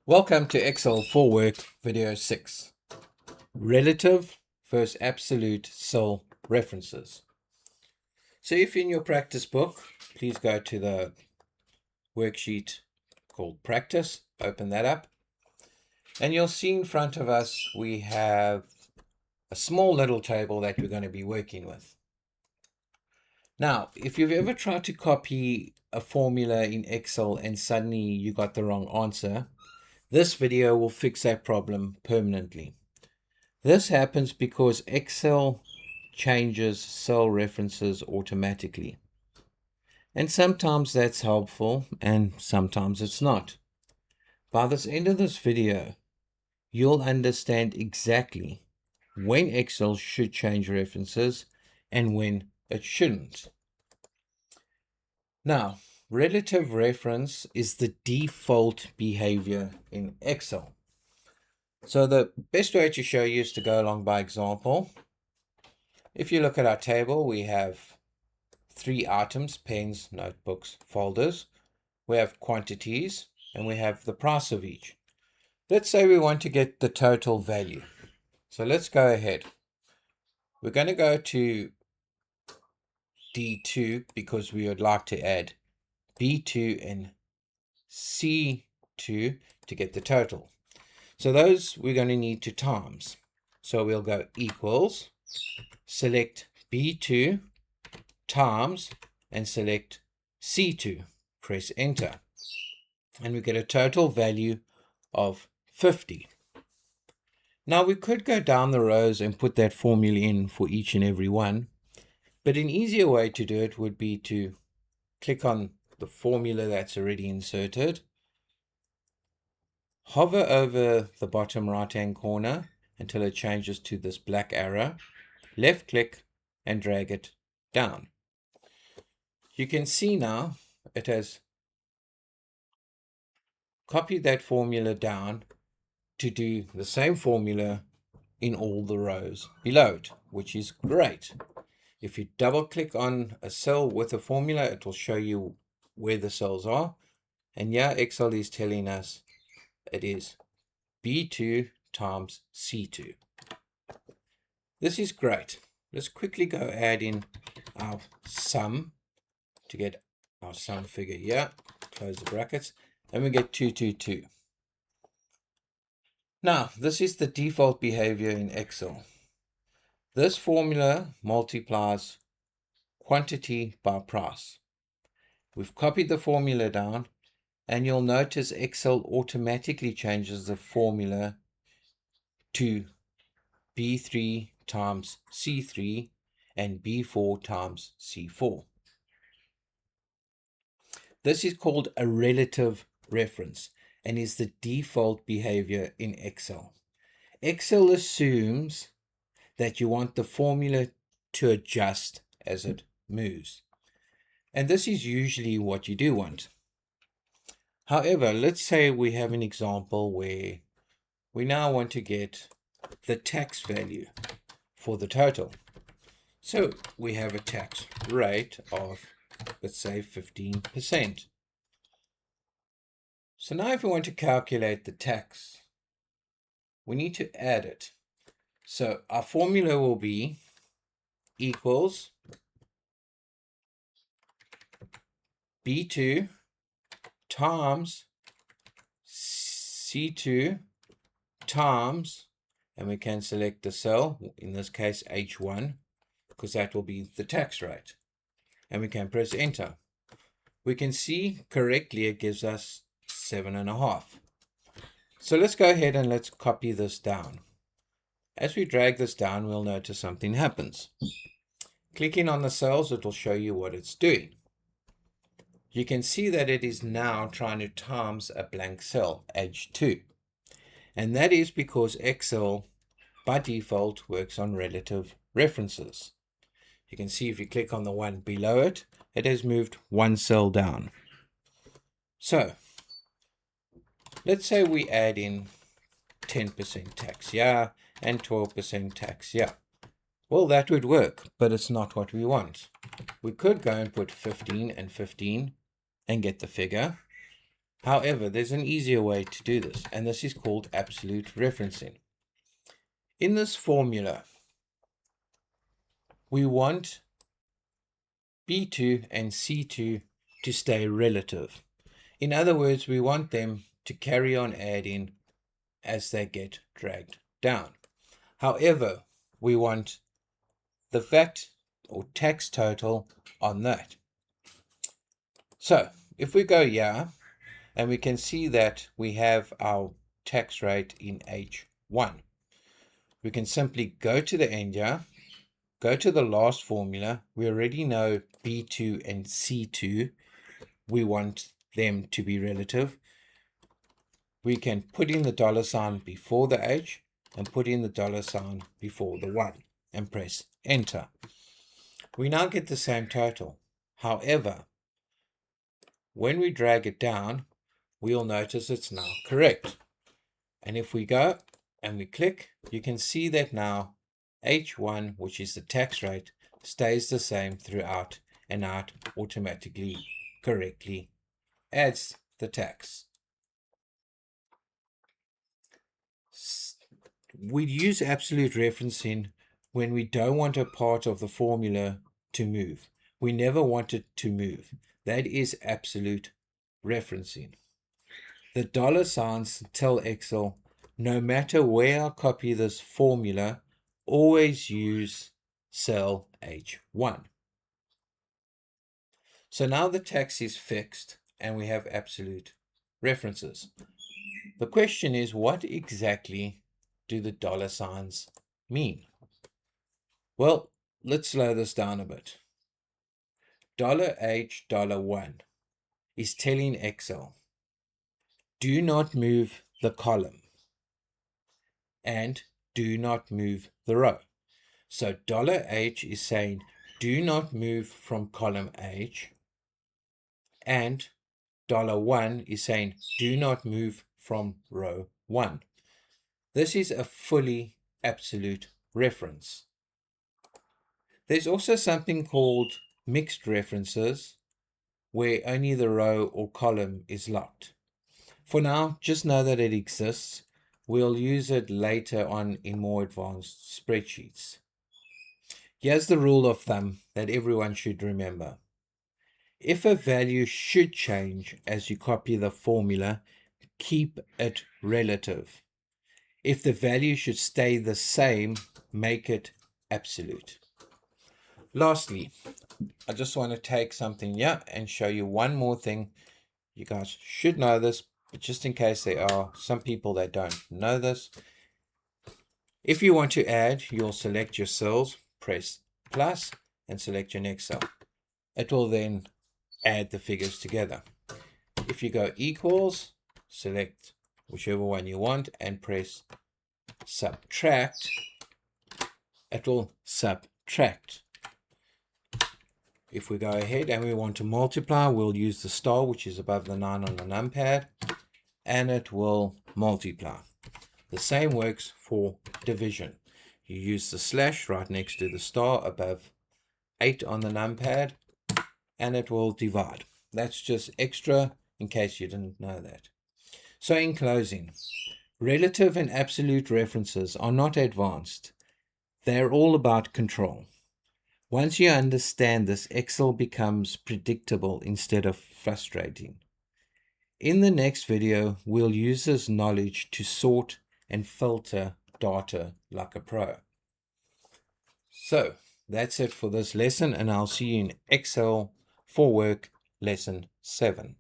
Welcome to Excel for Work video 6. Relative versus absolute cell references. So if in your practice book, please go to the worksheet called practice, open that up, and you'll see in front of us we have a small little table that we're going to be working with. Now, if you've ever tried to copy a formula in Excel and suddenly you got the wrong answer, this video will fix that problem permanently. This happens because Excel changes cell references automatically. And sometimes that's helpful and sometimes it's not. By the end of this video, you'll understand exactly when Excel should change references and when it shouldn't. Now, relative reference is the default behavior in Excel. So the best way to show you is to go along by example. If you look at our table, we have 3 items: pens, notebooks, folders. We have quantities and we have the price of each. Let's say we want to get the total value. So let's go ahead. We're going to go to D2 because we would like to add B2 and C2 to get the total. So those we're going to need to times. So we'll go equals, select B2 times and select C2. Press enter. And we get a total value of 50. Now we could go down the rows and put that formula in for each and every one. But an easier way to do it would be to click on the formula that's already inserted, hover over the bottom right hand corner until it changes to this black arrow, left click and drag it down. You can see now it has copied that formula down to do the same formula in all the rows below it, which is great. If you double click on a cell with a formula, it will show you where the cells are. And yeah, Excel is telling us it is B2 times C2. This is great. Let's quickly go add in our sum to get our sum figure here. Close the brackets. And we get 222. Now, this is the default behavior in Excel. This formula multiplies quantity by price. We've copied the formula down, and you'll notice Excel automatically changes the formula to B3 times C3 and B4 times C4. This is called a relative reference and is the default behavior in Excel. Excel assumes that you want the formula to adjust as it moves. And this is usually what you do want. However, let's say we have an example where we now want to get the tax value for the total. So we have a tax rate of, let's say, 15%. So now if we want to calculate the tax, we need to add it. So our formula will be equals B2 times C2 times, and we can select the cell, in this case H1, because that will be the tax rate. And we can press enter. We can see correctly it gives us 7.5. So let's go ahead and let's copy this down. As we drag this down, we'll notice something happens. Clicking on the cells, it will show you what it's doing. You can see that it is now trying to times a blank cell, H2. And that is because Excel, by default, works on relative references. You can see if you click on the one below it, it has moved one cell down. So, let's say we add in 10% tax here and 12% tax here. Well, that would work, but it's not what we want. We could go and put 15 and 15 and get the figure. However, there's an easier way to do this, and this is called absolute referencing. In this formula, we want B2 and C2 to stay relative. In other words, we want them to carry on adding as they get dragged down. However, we want the VAT or tax total on that. So if we go here, and we can see that we have our tax rate in H1, we can simply go to the end here, go to the last formula. We already know B2 and C2. We want them to be relative. We can put in the dollar sign before the H and put in the dollar sign before the 1 and press enter. We now get the same total. However, when we drag it down, we'll notice it's now correct. And if we go and we click, you can see that now H1, which is the tax rate, stays the same throughout, and now it automatically correctly adds the tax. We use absolute referencing when we don't want a part of the formula to move. We never want it to move. That is absolute referencing. The dollar signs tell Excel, no matter where I copy this formula, always use cell H1. So now the tax is fixed and we have absolute references. The question is, what exactly do the dollar signs mean? Well, let's slow this down a bit. $H$1 is telling Excel, do not move the column and do not move the row. So $H is saying, do not move from column H, and $1 is saying, do not move from row 1. This is a fully absolute reference. There's also something called mixed references, where only the row or column is locked. For now, just know that it exists. We'll use it later on in more advanced spreadsheets. Here's the rule of thumb that everyone should remember. If a value should change as you copy the formula, keep it relative. If the value should stay the same, make it absolute. Lastly, I just want to take something here and show you one more thing. You guys should know this, but just in case there are some people that don't know this, if you want to add, you'll select your cells, press plus, and select your next cell. It will then add the figures together. If you go equals, select whichever one you want and press subtract, it will subtract. If we go ahead and we want to multiply, we'll use the star, which is above the 9 on the numpad, and it will multiply. The same works for division. You use the slash right next to the star above 8 on the numpad, and it will divide. That's just extra in case you didn't know that. So in closing, relative and absolute references are not advanced. They're all about control. Once you understand this, Excel becomes predictable instead of frustrating. In the next video, we'll use this knowledge to sort and filter data like a pro. So that's it for this lesson, and I'll see you in Excel for Work lesson 7.